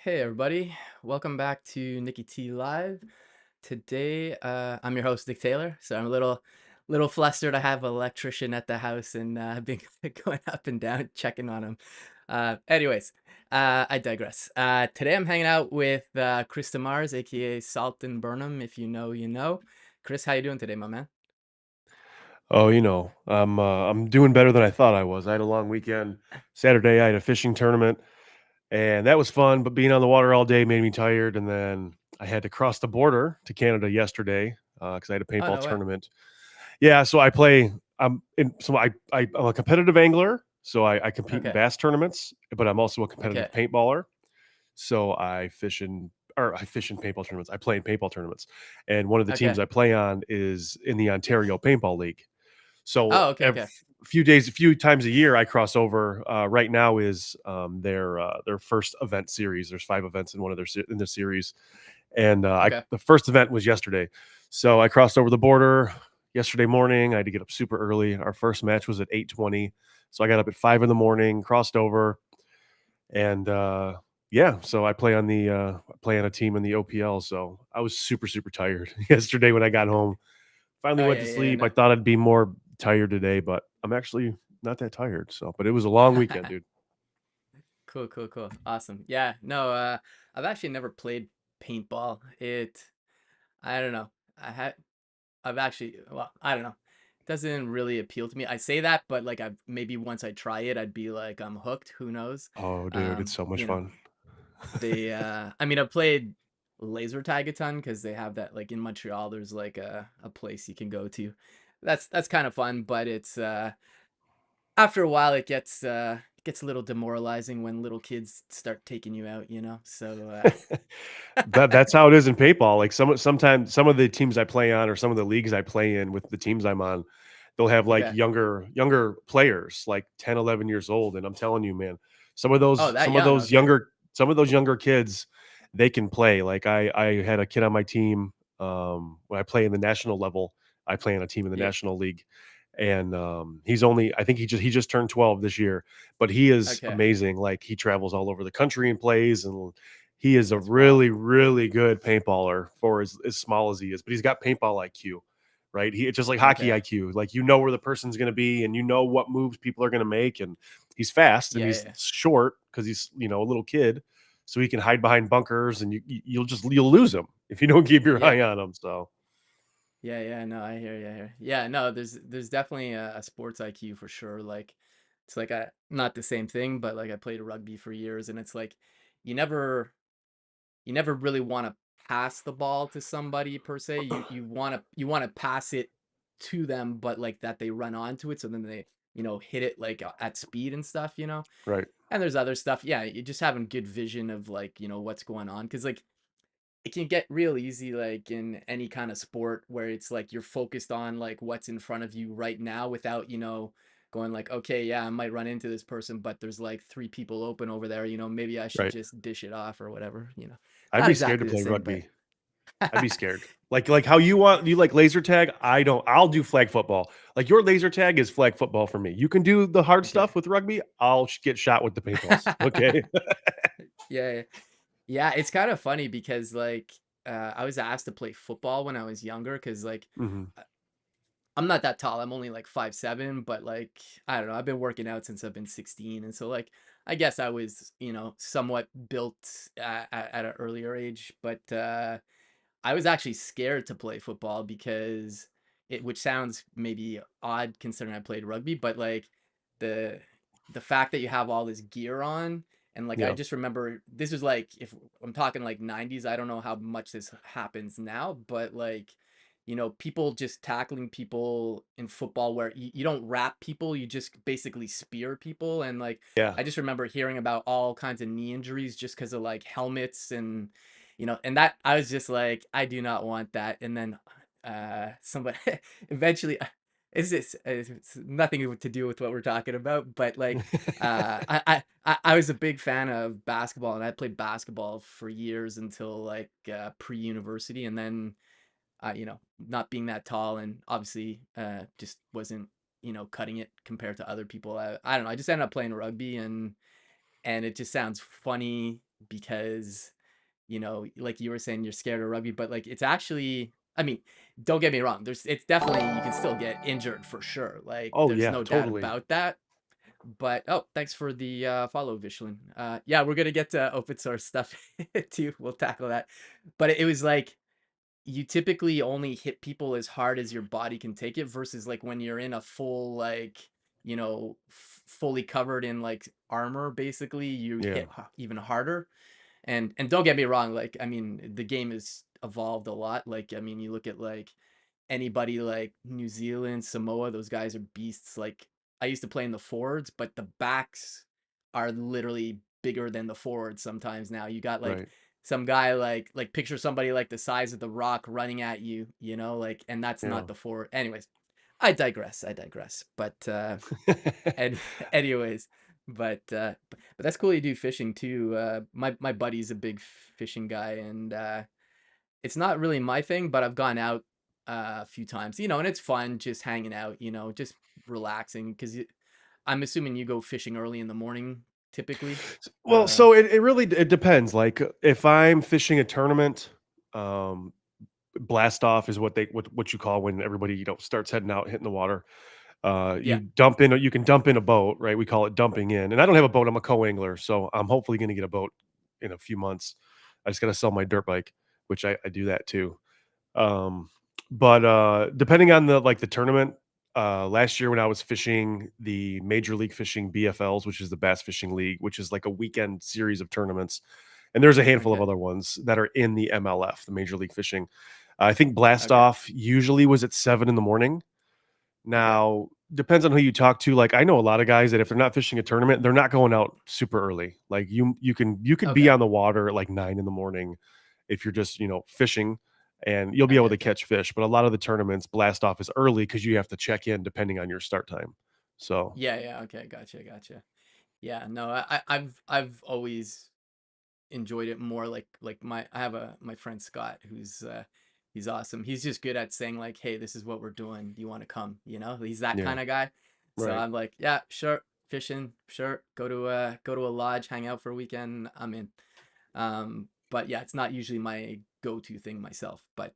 Hey everybody, welcome back to Nikki T Live. Today, I'm your host Nick Taylor. So I'm a little flustered. I have an electrician at the house, and I've been going up and down checking on him. I digress. Today I'm hanging out with Chris DeMars, aka Salt and Burnham. If you know, you know. Chris, how you doing today, my man? Oh, I'm doing better than I thought I was. I had a long weekend. Saturday, I had a fishing tournament, and that was fun. But being on the water all day made me tired. And then I had to cross the border to Canada yesterday because I had a Oh, paintball no way. tournament. Yeah, so I play. I'm a competitive angler, so I compete in Okay. bass tournaments. But I'm also a Okay. competitive paintballer. So I fish in paintball tournaments. I play in paintball tournaments, and one of the teams Okay. I play on is in the Ontario Paintball League. So Oh, okay. Okay. a few times a year, I cross over. Right now is their first event series. There's 5 events in one of in the series, and Okay. the first event was yesterday. So I crossed over the border yesterday morning. I had to get up super early. Our first match was at 8:20, so I got up at 5 in the morning, crossed over, and yeah. So I play on a team in the OPL. So I was super tired yesterday when I got home. Finally Oh, went yeah, to yeah, yeah, sleep. I no. thought I'd be more tired today, but I'm actually not that tired. But it was a long weekend, dude. Cool, cool, cool. Awesome. Yeah, no, I've actually never played paintball. I don't know. I've actually, well, I don't know. It doesn't really appeal to me. I say that, but like maybe once I try it, I'd be like, I'm hooked. Who knows? Oh, dude, it's so much You know, fun. I mean, I've played laser tag a ton because they have that like in Montreal, there's like a place you can go to. That's kind of fun, but it's after a while it gets a little demoralizing when little kids start taking you out, you know? So That's how it is in paintball. Like sometimes some of the teams I play on or some of the leagues I play in with the teams I'm on, they'll have like okay. younger players, like 10, 11 years old. And I'm telling you, man, Oh, that young, okay. some of those younger kids, they can play. Like I had a kid on my team when I play in the national level. I play on a team in the Yeah. national league. And he's only I think he just turned 12 this year, but he is Okay. amazing. Like he travels all over the country and plays, and he is a That's wild. really good paintballer for as small as he is, but he's got paintball IQ, right? It's just like hockey Okay. IQ. Like you know where the person's going to be, and you know what moves people are going to make, and he's fast and Yeah, he's yeah. short because he's a little kid, so he can hide behind bunkers, and you'll lose him if you don't keep your Yeah. eye on him. So Yeah, yeah, no, I hear you, I hear. Yeah, no, there's definitely a sports IQ for sure. Like it's like not the same thing, but like I played rugby for years and it's like you never you never really want to pass the ball to somebody per se. You want to pass it to them, but like that they run onto it so then they, hit it like at speed and stuff, you know? right, And there's other stuff. Yeah, you just having good vision of like, what's going on. Cause like it can get real easy like in any kind of sport where it's like you're focused on like what's in front of you right now without, going like, okay, yeah, I might run into this person, but there's like three people open over there, maybe I should right. just dish it off or whatever. I'd Not be scared to exactly the play same, but rugby. I'd be scared. Like how you like laser tag. I don't. I'll do flag football. Like your laser tag is flag football for me. You can do the hard okay. stuff with rugby. I'll get shot with the paintballs. Okay. Yeah, yeah, it's kind of funny because like I was asked to play football when I was younger because like hmm uh, I'm not that tall. I'm only like 5'7", but like I don't know. I've been working out since I've been 16, and so like I guess I was somewhat built at an earlier age. But I was actually scared to play football because which sounds maybe odd considering I played rugby, but like the the fact that you have all this gear on and like I Yeah. just remember this was like if I'm talking like 90s, I don't know how much this happens now, but like people just tackling people in football where you don't wrap people, you just basically spear people. And like, Yeah. I just remember hearing about all kinds of knee injuries just because of like helmets and, and that I was just like, I do not want that. And then somebody eventually, it's nothing to do with what we're talking about, but like, I was a big fan of basketball and I played basketball for years until like pre-university. And then not being that tall and obviously just wasn't, cutting it compared to other people. I don't know. I just ended up playing rugby and it just sounds funny because, like you were saying, you're scared of rugby, but like it's actually, I mean, don't get me wrong. It's definitely, you can still get injured for sure. Like Oh there's yeah, no doubt totally. about that. But oh, thanks for the follow, Vishlin. Yeah, we're gonna get to open source stuff too. We'll tackle that. But it was like you typically only hit people as hard as your body can take it versus like when you're in a full like fully covered in like armor basically you Yeah, hit even harder. And don't get me wrong, like I mean the game has evolved a lot. Like I mean you look at like anybody like New Zealand, Samoa, those guys are beasts. Like I used to play in the forwards, but the backs are literally bigger than the forwards sometimes now. You got like right. some guy like picture somebody like the size of the Rock running at you, like, and that's Yeah. not the forward. Anyways, I digress. I digress. But and anyways, but that's cool you do fishing too. My buddy's a big fishing guy, and it's not really my thing, but I've gone out a few times, and it's fun just hanging out, just relaxing. Because I'm assuming you go fishing early in the morning, typically. Well, so it really it depends. Like if I'm fishing a tournament, um, blast off is what you call when everybody starts heading out, hitting the water. Yeah. You can dump in a boat, right? We call it dumping in. And I don't have a boat. I'm a co-angler, so I'm hopefully going to get a boat in a few months. I just got to sell my dirt bike, which I do that too. Um, but depending on the tournament, last year when I was fishing the Major League Fishing BFLs, which is the Bass Fishing League, which is like a weekend series of tournaments, and there's a handful of Okay. other ones that are in the MLF, the Major League Fishing. I think blast Okay. off usually was at 7 in the morning. Okay. Now, depends on who you talk to. Like I know a lot of guys that if they're not fishing a tournament, they're not going out super early. Like you could be Okay. on the water at like 9 in the morning if you're just, fishing, and you'll be able Okay. to Okay. catch fish. But a lot of the tournaments blast off is early because you have to check in depending on your start time. So Yeah. Yeah. Okay. Gotcha. Gotcha. Yeah. No, I've always enjoyed it more. Like I have my friend Scott, who's he's awesome. He's just good at saying like, hey, this is what we're doing, do you want to come? He's that yeah, kind of guy. So right. I'm like, yeah, sure. Fishing, sure. Go to a lodge, hang out for a weekend, I'm in. But yeah, it's not usually my go-to thing myself. But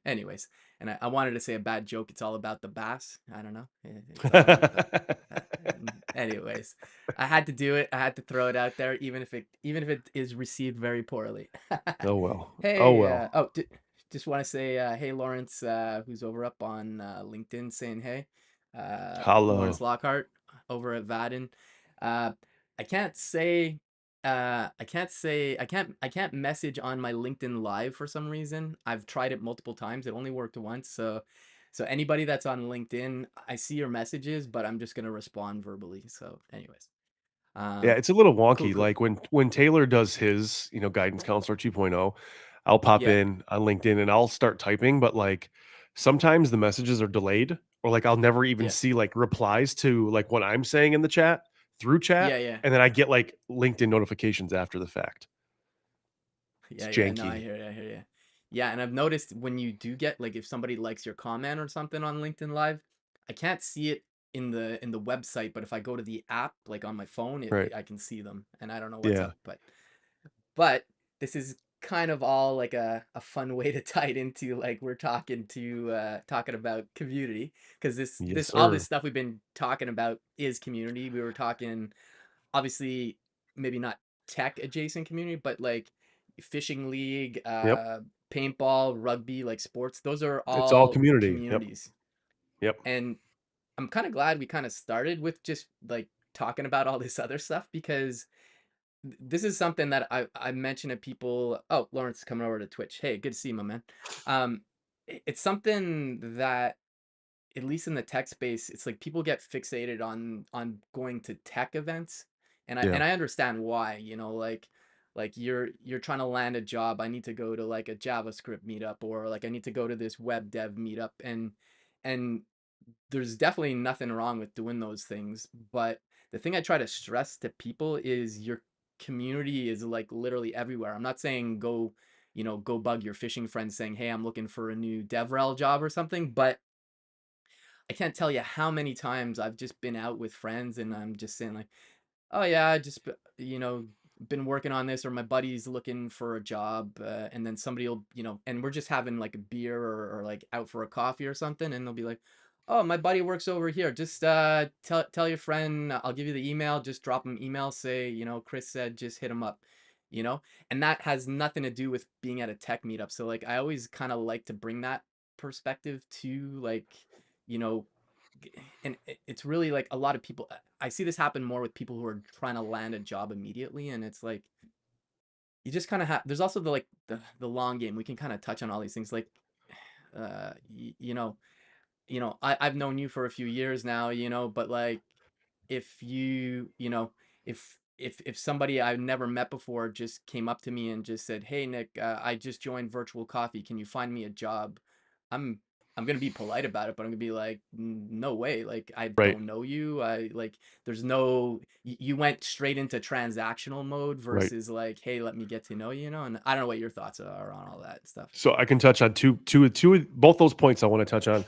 anyways, and I wanted to say a bad joke. It's all about the bass. I don't know. It's all about the. Anyways, I had to do it. I had to throw it out there, even if it is received very poorly. Oh well. Oh Hey, well. just want to say, hey Lawrence, who's over up on LinkedIn, saying hey, Lawrence Hello. Lockhart over at Vadin. Uh, I can't say I can't message on my LinkedIn live for some reason. I've tried it multiple times. It only worked once. So anybody that's on LinkedIn, I see your messages, but I'm just gonna respond verbally. So anyways, Yeah, um, it's a little cool, wonky. cool. Like when Taylor does his, guidance counselor 2.0, I'll pop Yeah, in on LinkedIn and I'll start typing, but like sometimes the messages are delayed or like I'll never even yeah, see like replies to like what I'm saying in the chat through chat. yeah, yeah, And then I get like LinkedIn notifications after the fact. It's yeah, yeah. No, I janky. hear you. I hear you. Yeah, and I've noticed when you do get like if somebody likes your comment or something on LinkedIn Live, I can't see it in the website, but if I go to the app like on my phone, Right. I can see them, and I don't know what's Yeah. up, but this is kind of all like a fun way to tie it into like we're talking about community, because Yes, all this sir. stuff we've been talking about is community. We were talking obviously maybe not tech adjacent community, but like fishing league, Yep. paintball, rugby, like sports. Those are It's all all community. Yep. communities, Yep. and I'm kind of glad we kind of started with just like talking about all this other stuff, because this is something that I mention to people. Oh, Lawrence is coming over to Twitch. Hey, good to see you, my man. It's something that at least in the tech space, it's like people get fixated on going to tech events, and I Yeah. and I understand why. Like you're trying to land a job. I need to go to like a JavaScript meetup, or like I need to go to this web dev meetup, and there's definitely nothing wrong with doing those things. But the thing I try to stress to people is your community is like literally everywhere. I'm not saying go bug your fishing friends saying, hey, I'm looking for a new DevRel job or something, but I can't tell you how many times I've just been out with friends and I'm just saying like, oh yeah, I just been working on this, or my buddy's looking for a job, and then somebody will, and we're just having like a beer, or like out for a coffee or something, and they'll be like, "Oh, my buddy works over here. Just tell your friend, I'll give you the email. Just drop him email, say, Chris said just hit him up." And that has nothing to do with being at a tech meetup. So like I always kind of like to bring that perspective to, like, you know and it's really like a lot of people, I see this happen more with people who are trying to land a job immediately, and it's like you just kind of have, there's also the, like, the long game. We can kind of touch on all these things, like, uh y- you know I've known you for a few years now, but like, if if somebody I've never met before just came up to me and just said, "Hey Nick, I just joined Virtual Coffee. Can you find me a job?" I'm I'm gonna be polite about it, but I'm gonna be like, No way. Like, I Right. don't know you. I like There's no you went straight into transactional mode Right. versus like, hey, let me get to know you, and I don't know what your thoughts are on all that stuff. So I can touch on both those points I want to touch on,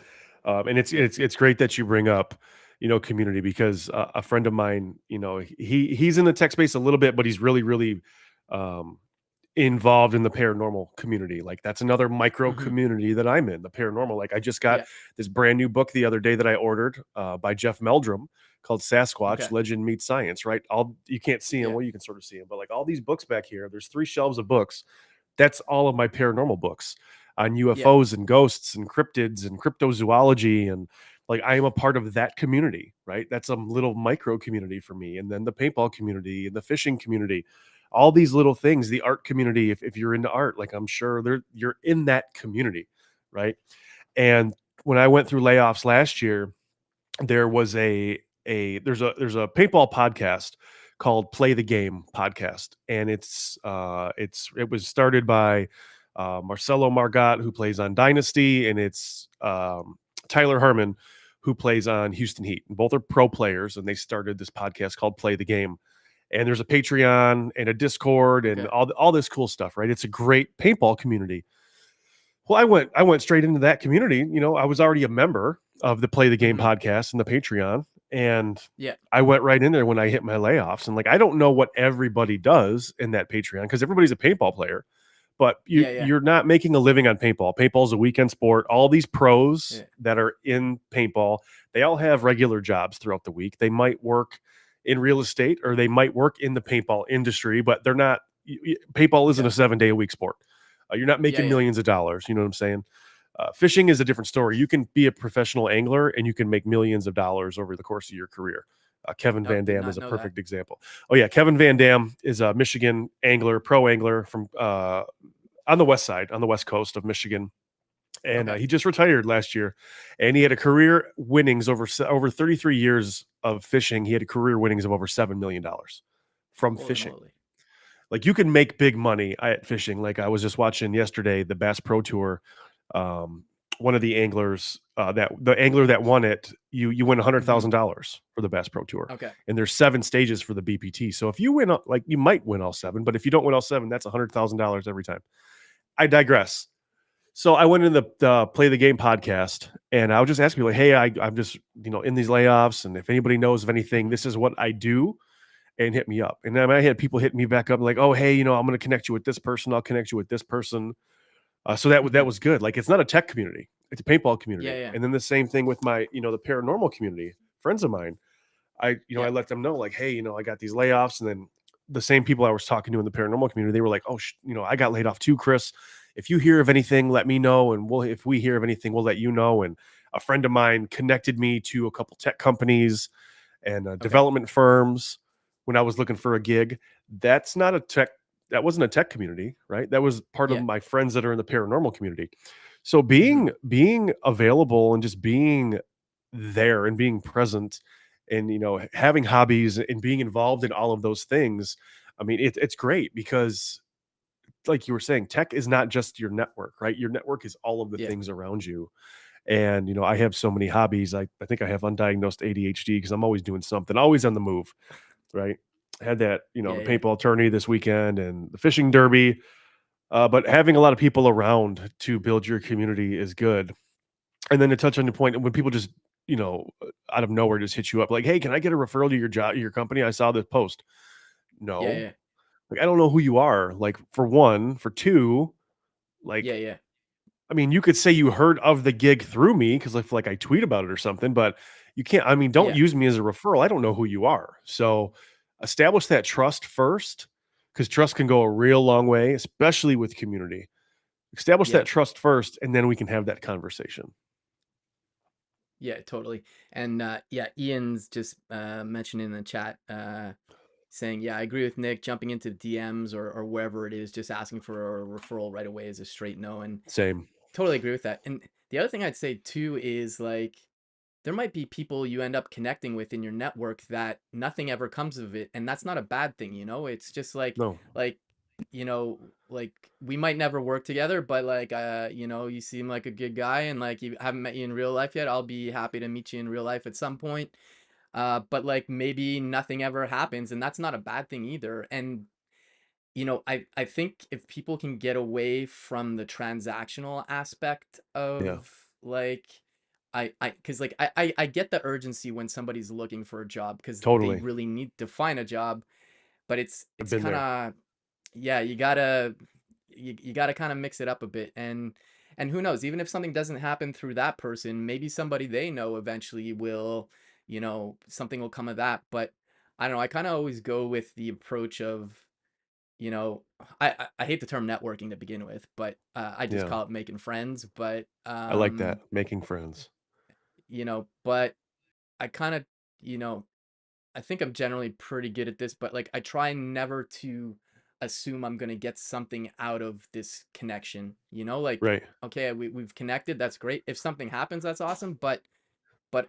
and it's great that you bring up, community, because a friend of mine, he's in the tech space a little bit, but he's really really um, involved in the paranormal community. Like, that's another micro Hmm. community that I'm in, the paranormal. Like, I just got Yeah. this brand new book the other day that I ordered by Jeff Meldrum, called Sasquatch Okay. Legend Meets Science. Right, all you can't see him, Yeah. well, you can sort of see him, but like all these books back here, there's 3 shelves of books. That's all of my paranormal books on Yeah. UFOs and ghosts and cryptids and cryptozoology. And like, I am a part of that community, right? That's a little micro community for me. And then the paintball community and the fishing community, all these little things, the art community. If you're into art, like, I'm sure you're in that community, right? And when I went through layoffs last year, there was there's a paintball podcast called Play the Game podcast, and it was started by Marcelo Margot, who plays on Dynasty, and it's Tyler Herman, who plays on Houston Heat. Both are pro players, and they started this podcast called Play the Game. And there's a Patreon and a Discord and Okay. all this cool stuff, right? It's a great paintball community. Well, I went straight into that community. I was already a member of the Play the Game Hmm. podcast and the Patreon, and Yeah. I went right in there when I hit my layoffs. And like, I don't know what everybody does in that Patreon, because everybody's a paintball player, but Yeah. Yeah. you're not making a living on paintball. Paintball's a weekend sport. All these pros Yeah. that are in paintball, they all have regular jobs throughout the week. They might work in real estate, or they might work in the paintball industry, but they're not. Paintball isn't Okay. a 7-day a week sport. You're not Yeah. making Yeah. millions of dollars. You know what I'm saying? Fishing is a different story. You can be a professional angler and you can make millions of dollars over the course of your career. Kevin Oh, Van did Dam is not a know that. perfect example. Oh yeah, Kevin Van Dam is a Michigan angler, pro angler from on the west side, on the west coast of Michigan, and Okay. he just retired last year. And he had a career winnings over 33 years of fishing. He had a career winnings of over $7 million from Holy fishing. moly. Like, you can make big money at fishing. Like, I was just watching yesterday the Bass Pro Tour. Um, One of the anglers, that the angler that won it, you win Hmm. $100,000 for the Bass Pro Tour, Okay. and there's 7 stages for the BPT. So if you win, like, you might win all 7, but if you don't win all 7, that's $100,000 every time. I digress. So I went in the Play the Game podcast, and I was just asking people, like, hey, I'm just in these layoffs, and if anybody knows of anything, Hmm. this is what I do, and hit me up. And then I had people hit me back up like, "Oh, hey, I'm going to connect you with this person. I'll connect you with this person." So that Hmm. was good. Like, it's not a tech community; it's a paintball Yeah. community. Yeah. And then the same thing with my, the paranormal community. Friends of mine, I Yeah. let them know, like, hey, I got these layoffs. And then the same people I was talking to in the paranormal community, they were like, "Oh, I got laid off too, Chris. If you hear of anything, let me know, and if we hear of anything, we'll let you know." And a friend of mine connected me to a couple tech companies and Okay. development firms when I was looking for a gig. That's not a tech. That wasn't a tech community, right? That was part of Yeah. my friends that are in the paranormal community. So Hmm. being available and just being there and being present, and having hobbies and being involved in all of those things. I mean, it's great because, like you were saying, tech is not just your network, right? Your network is all of the Yeah. things around you. And I have so many hobbies. I think I have undiagnosed ADHD because I'm always doing something, always on the move, right? Had that, Yeah. the Yeah. paintball tourney this weekend and the fishing derby. But having a lot of people around to build your community is good. And then to touch on the point, when people just, out of nowhere just hit you up like, hey, can I get a referral to your job, your company? I saw this post. Yeah. No, Yeah. Like, I don't know who you are. Like, for one, for two, Yeah, like, yeah, I mean, you could say you heard of the gig through me because if like I tweet about it or something, but you can't. I mean, don't yeah, use me as a referral. I don't know who you are. So establish that trust first, because trust can go a real long way, especially with community. Establish yeah, that trust first, and then we can have that conversation. yeah, totally. And yeah, Ian's just mentioned in the chat saying, yeah, I agree with Nick. Jumping into DMs or wherever it is, just asking for a referral right away is a straight no. And Same. totally agree with that. And the other thing I'd say too is like there might be people you end up connecting with in your network that nothing ever comes of it, and that's not a bad thing, you know? It's just No. like you know, like we might never work together, but like you know, you seem like a good guy and like you haven't met you in real life yet. I'll be happy to meet you in real life at some point. But like maybe nothing ever happens and that's not a bad thing either. And you know, I think if people can get away from the transactional aspect Yeah. of like because like I get the urgency when somebody's looking for a job because they Totally. really need to find a job, but I've it's been kind there. of yeah, you gotta kind of mix it up a bit. And who knows, even if something doesn't happen through that person, maybe somebody they know eventually will, you know, something will come of that. But I don't know, I kind of always go with the approach of you know, I hate the term networking to begin with, but I just Yeah. call it making friends. But I like that. Making friends. you know, but I kind of, you know, I think I'm generally pretty good at this, but like I try never to assume I'm gonna get something out of this connection. You know, like Right. okay, we've connected, that's great. If something happens, that's awesome. But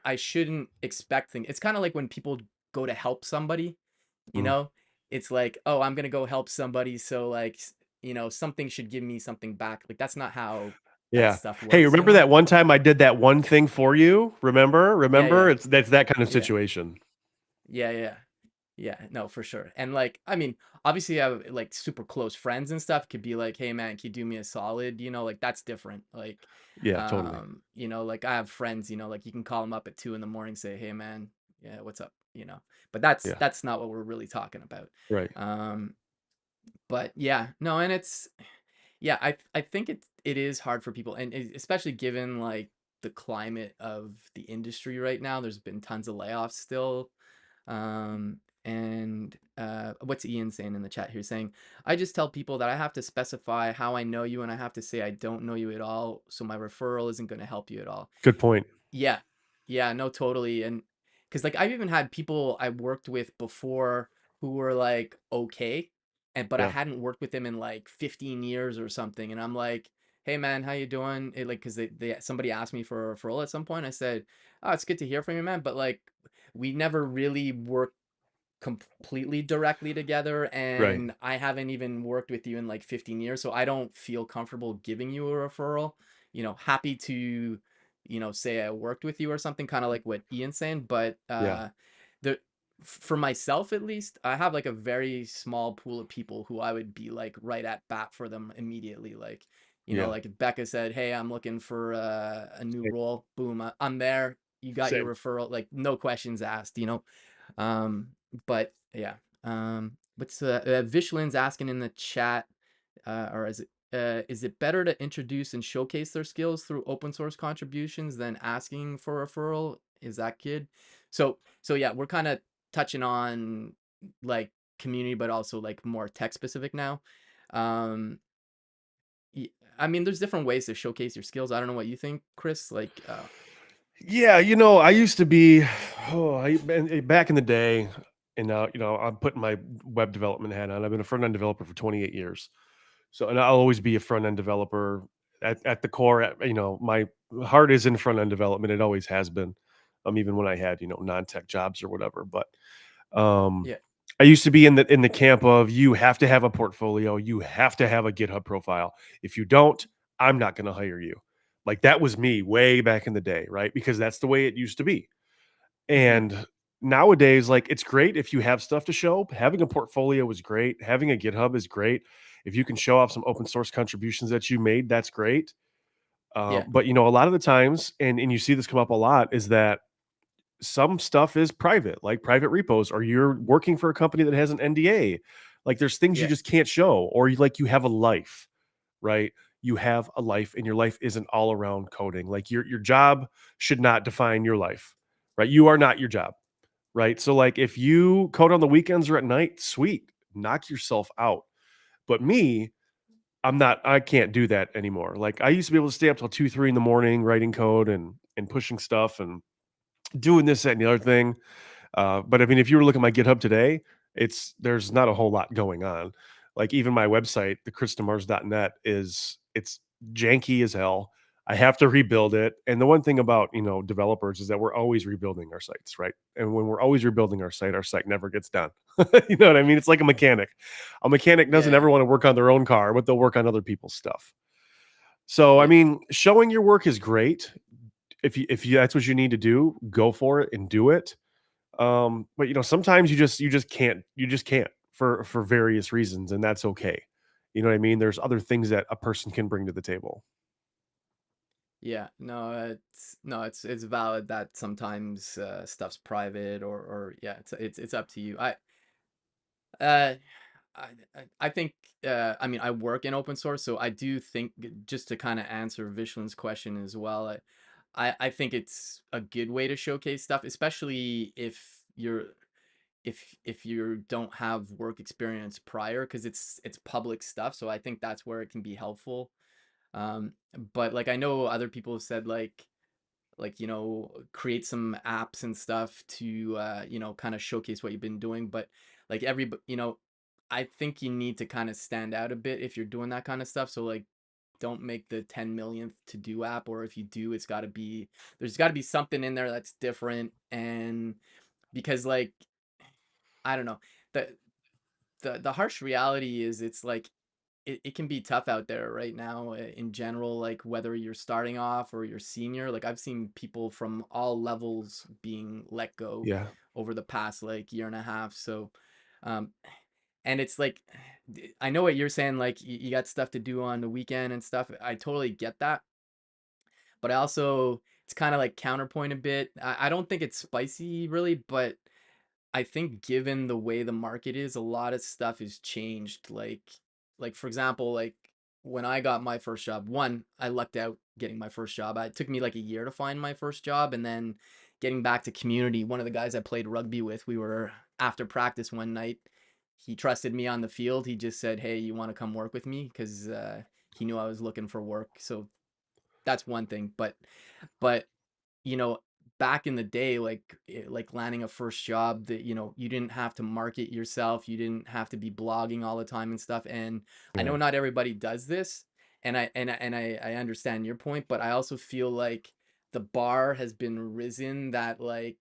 I shouldn't expect things. It's kind of like when people go to help somebody, you Mm. know? It's like, "Oh, I'm gonna go help somebody, so, like, you know, something should give me something back." Like, that's not how that Yeah. stuff Hey, works, you remember know? that one time I did that one thing for you? Remember? Yeah, Remember? yeah. That's that kind of Yeah. situation. Yeah, yeah. Yeah, no, for sure. And, like, I mean, obviously, I have, like, super close friends and stuff could be like, "Hey, man, can you do me a solid?" You know, like, that's different. Like, Yeah, totally. you know, like, I have friends, you know, like, you can call them up at 2 in the morning, say, "Hey, man, yeah, what's up?" You know? But Yeah. that's not what we're really talking about. Right. Um, but yeah, no, and it's yeah, I think it is hard for people, and especially given like the climate of the industry right now. There's been tons of layoffs still, and what's Ian saying in the chat here? Saying I just tell people that I have to specify how I know you, and I have to say I don't know you at all, so my referral isn't going to help you at all. Good point. Yeah. Yeah, no, totally, and because like, I've even had people I worked with before who were, like, okay, but I Yeah. hadn't worked with them in, like, 15 years or something, and I'm like, "Hey, man, how you doing?" Like, because they somebody asked me for a referral at some point, I said, "Oh, it's good to hear from you, man, but, like, we never really worked completely directly together Right. and I haven't even worked with you in like 15 years, so I don't feel comfortable giving you a referral. You know, happy to, you know, say I worked with you or something kind of like what Ian's saying, but Yeah. the for myself at least, I have like a very small pool of people who I would be like right at bat for them immediately. Like, you know, Yeah. like if Becca said, "Hey, I'm looking for a new Same. role," boom, I'm there. You got your Same. referral, like no questions asked, you know. Um, but yeah, what's Vishlin's asking in the chat, or is it better to introduce and showcase their skills through open source contributions than asking for a referral? Is that kid? So yeah, we're kind of touching on like community, but also like more tech specific now. Um, y- I mean, there's different ways to showcase your skills. I don't know what you think, Chris. Like, Yeah, I used to be back in the day, and now, I'm putting my web development hat on. I've been a front end developer for 28 years. So, and I'll always be a front end developer at the core. My heart is in front end development. It always has been. Even when I had, non-tech jobs or whatever. But um, yeah, I used to be in the camp of you have to have a portfolio, you have to have a GitHub profile. If you don't, I'm not going to hire you. Like that was me way back in the day, right? Because that's the way it used to be. hmm, And nowadays, like it's great if you have stuff to show. Having a portfolio is great. Having a GitHub is great. If you can show off some open source contributions that you made, that's great. yeah, But a lot of the times, and you see this come up a lot, is that some stuff is private, like private repos, or you're working for a company that has an NDA. Like there's things you Yeah. just can't show, or you have a life, right? You have a life, and your life isn't all around coding. Like your job should not define your life, right? You are not your job, right? So like if you code on the weekends or at night, sweet, knock yourself out. But me, I can't do that anymore. Like I used to be able to stay up till 2, 3 in the morning writing code and pushing stuff and doing this, that, and the other thing. But I mean, if you were looking at my GitHub today, there's not a whole lot going on. Like even my website, the chrisdemars.net, it's janky as hell. I have to rebuild it. And the one thing about developers is that we're always rebuilding our sites, right? And when we're always rebuilding our site never gets done. You know what I mean? It's like a mechanic. A mechanic doesn't Yeah. ever want to work on their own car, but they'll work on other people's stuff. So I Yeah. mean, showing your work is great. If you that's what you need to do, go for it and do it. But sometimes you just can't for various reasons, and that's okay. You know what I mean? There's other things that a person can bring to the table. Yeah, no, it's valid that sometimes stuff's private or yeah, it's up to you. Uh I think I mean I work in open source, so I do think just to kind of answer Vishwan's question as well. I think it's a good way to showcase stuff, especially if you don't have work experience prior, because it's public stuff. So I think that's where it can be helpful. Um, but like I know other people have said like create some apps and stuff to kind of showcase what you've been doing, but like I think you need to kind of stand out a bit if you're doing that kind of stuff. So like don't make the 10 millionth to do app, or if you do, there's got to be something in there that's different. And because like I don't know, the the harsh reality is it's like it can be tough out there right now, in general, like whether you're starting off or you're senior. Like I've seen people from all levels being let go Yeah, over the past like year and a half. So um and it's like I know what you're saying, like you got stuff to do on the weekend and stuff. I totally get that, but I also it's kind of like counterpoint a bit. I don't think it's spicy really, but I think given the way the market is, a lot of stuff has changed. Like for example, like when I got my first job, one, I lucked out getting my first job. It took me like a year to find my first job, and then getting back to community. One of the guys I played rugby with, we were after practice one night. He trusted me on the field. He just said, "Hey, you want to come work with me?" Because he knew I was looking for work. So that's one thing. But you know, back in the day, like landing a first job that, you didn't have to market yourself, you didn't have to be blogging all the time and stuff. And I know yeah, not everybody does this, I understand your point, but I also feel like the bar has been risen that like,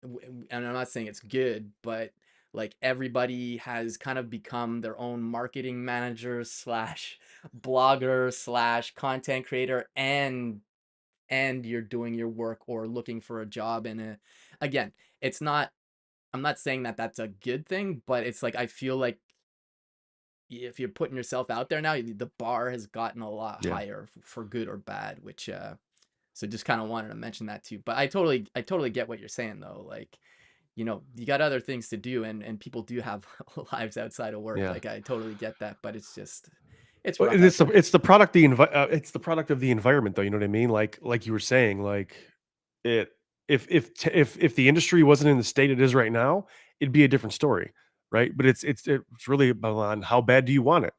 and I'm not saying it's good, but like everybody has kind of become their own marketing manager slash blogger slash content creator, and you're doing your work or looking for a job. And again, it's not I'm not saying that that's a good thing, but it's like I feel like if you're putting yourself out there now, the bar has gotten a lot yeah, higher for good or bad, which so just kind of wanted to mention that too. But I totally get what you're saying though. Like, you got other things to do, and people do have lives outside of work. yeah. Like I totally get that, but it's Well, rough and out there. it's the product of the environment, though. You know what I mean? Like you were saying, like it if the industry wasn't in the state it is right now, it'd be a different story, right? But it's really about on how bad do you want it.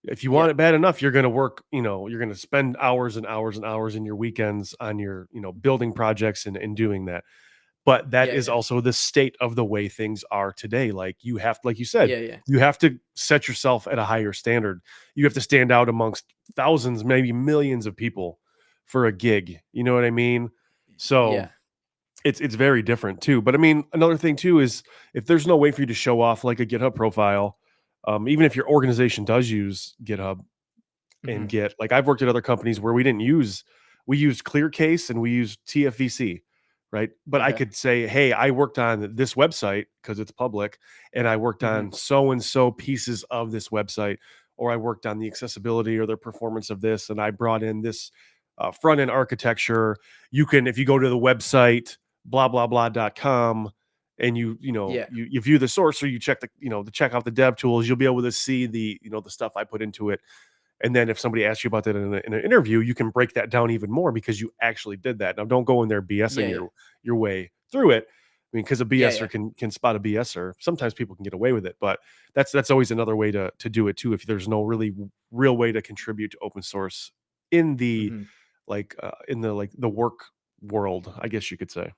If you want Yeah. it bad enough, you're going to work. You're going to spend hours and hours and hours in your weekends on your building projects and doing that. But that Yeah, is yeah. also the state of the way things are today. Like you said, Yeah, yeah. you have to set yourself at a higher standard. You have to stand out amongst thousands, maybe millions of people for a gig. You know what I mean? So Yeah. it's very different too. But I mean, another thing too is if there's no way for you to show off like a GitHub profile, even if your organization does use GitHub, and Hmm. get like I've worked at other companies where we used ClearCase and we used TFVC, right? But I Okay. could say, hey, I worked on this website because it's public, and I worked Hmm. on so and so pieces of this website, or I worked on the accessibility or the performance of this, and I brought in this front end architecture. You can, if you go to the website blah blah blah.com and you know, Yeah. you view the source, or you check the, to check out the dev tools, you'll be able to see the, the stuff I put into it. And then if somebody asks you about that in an interview, you can break that down even more because you actually did that. Now, don't go in there Yeah, BSing yeah. your way through it. I mean, because a Yeah, BSer yeah. can spot a BSer. Sometimes people can get away with it, but that's always another way to do it too. If there's no really real way to contribute to open source in the Mhm. the work world, I guess you could say.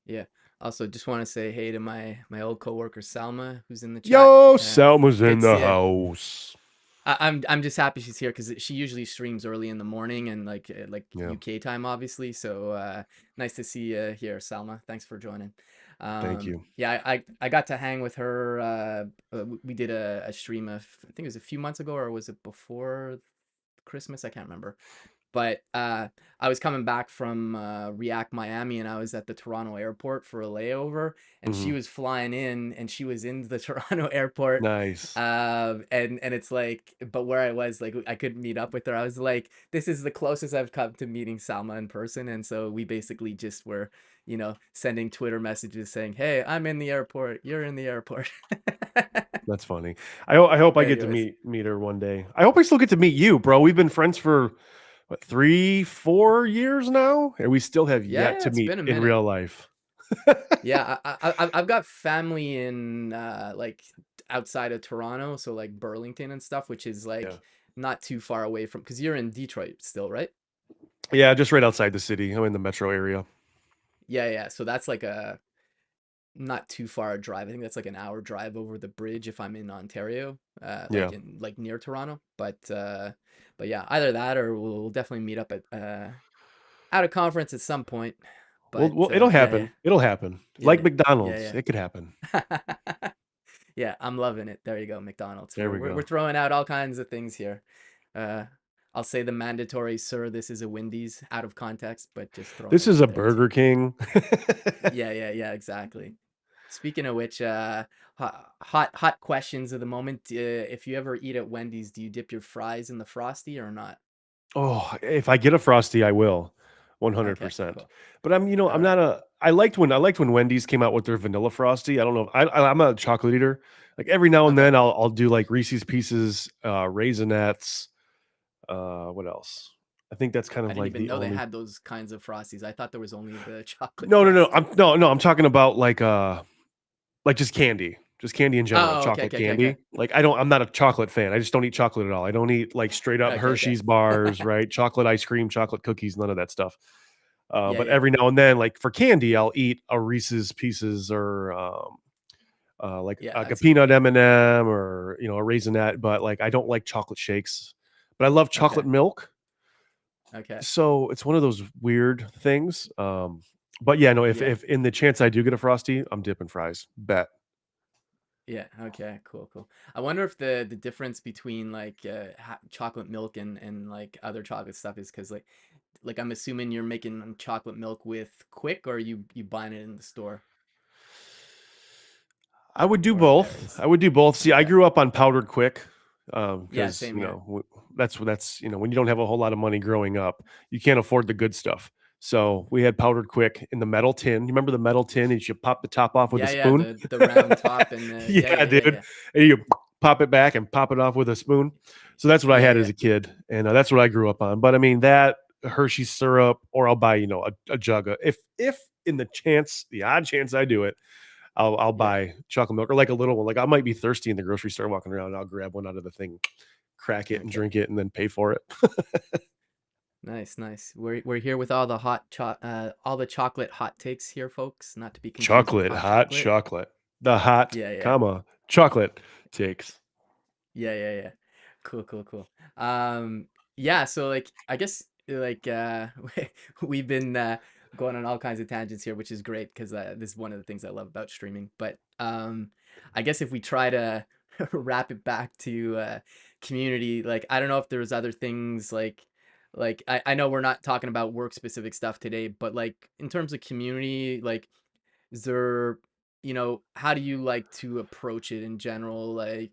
Yeah. Also, just wanna say hey to my old coworker, Salma, who's in the chat. Yo, Selma's in Good to the see ya. house. I'm just happy she's here because she usually streams early in the morning and, like, Yeah, UK time, obviously, so, nice to see you here, Salma. Thanks for joining. thank you. Yeah, I got to hang with her, we did a stream of I think it was a few months ago, or was it before Christmas? I can't remember. But I was coming back from React Miami, and I was at the Toronto airport for a layover, and she Mhm. was flying in, and she was in the Toronto airport. Nice. And it's like, but where I was, like, I couldn't meet up with her. I was like, this is the closest I've come to meeting Salma in person, and so we basically just were, sending Twitter messages saying, "Hey, I'm in the airport. You're in the airport." That's funny. I hope I get to Anyways, meet her one day. I hope I still get to meet you, bro. We've been friends for what, 3, 4 years now, and we still have yeah, yet yeah, to it's meet been a in minute. real life. Yeah, I've got family in like outside of Toronto, so like Burlington and stuff, which is Yeah. like not too far away from because you're in Detroit still, right? Yeah, just right outside the city. I'm in the metro area. Yeah, yeah. So that's like a not too far a drive. I think that's like an hour drive over the bridge if I'm in Ontario, like Yeah. in like near Toronto. But yeah, either that or we'll definitely meet up at a conference at some point. But Well, it'll yeah, happen. It'll happen. Like yeah, McDonald's, yeah, it could happen. yeah. Yeah, I'm loving it. There you go, McDonald's. There We're we we're, we're go. throwing out all kinds of things here. Uh, I'll say the mandatory, sir. This is a Wendy's out of context, but just throwing This it is out a there too. Burger King. Yeah, yeah, yeah, exactly. Speaking of which, hot questions of the moment. If you ever eat at Wendy's, do you dip your fries in the frosty or not? Oh, if I get a Frosty, I will, Okay, 100%. cool. But All I'm right. not a I liked when Wendy's came out with their vanilla Frosty. I don't know. I'm a chocolate eater. Like every now and Okay. then I'll do like Reese's Pieces, Raisinets, what else? I think that's kind I of didn't like even the know they only. had those kinds of frosties. I thought there was only the chocolate No, no, no. frosty. I'm talking about like just candy. Just candy in general, Oh, okay, chocolate okay, okay, okay. candy. Like I'm not a chocolate fan. I just don't eat chocolate at all. I don't eat like straight up Okay, okay. Hershey's bars, right? Chocolate ice cream, chocolate cookies, none of that stuff. Yeah, But yeah. every now and then, like for candy, I'll eat a Reese's Pieces or Yeah, like I a see. peanut M&M or a raisinette. But like I don't like chocolate shakes. But I love chocolate Okay. milk, Okay. so it's one of those weird things. But yeah, no. Yeah. If in the chance I do get a frosty, I'm dipping fries. Bet. Yeah. Okay. Cool. Cool. I wonder if the difference between like chocolate milk and like other chocolate stuff is because like I'm assuming you're making chocolate milk with Quick or you buying it in the store I would do or it both. varies. I would do both. See, I Okay. grew up on powdered quick, Yeah. because Same here. that's when you don't have a whole lot of money growing up, you can't afford the good stuff. So we had powdered quick in the metal tin. You remember the metal tin? And you pop the top off with a Yeah. Yeah. spoon. The round top and the yeah Yeah, yeah yeah dude. yeah And you pop it back and pop it off with a spoon. So that's what I yeah had as yeah. a kid, and that's what I grew up on. But I mean that Hershey syrup, or I'll buy a jug of, if in the odd chance I do it, I'll Yeah. buy chocolate milk or like a little one. Like I might be thirsty in the grocery store walking around, and I'll grab one out of the thing, crack it and Okay. drink it, and then pay for it. Nice, nice. We're here with all the all the chocolate hot takes here, folks. Not to be confused with Chocolate, hot hot chocolate. chocolate. The hot, Yeah, yeah. comma, chocolate takes. Yeah, yeah, yeah. Cool, cool, cool. Yeah, so like I guess like we've been going on all kinds of tangents here, which is great because this is one of the things I love about streaming. But I guess if we try to wrap it back to community, like I don't know if there's other things like I know we're not talking about work specific stuff today, but like in terms of community, is there how do you like to approach it in general? Like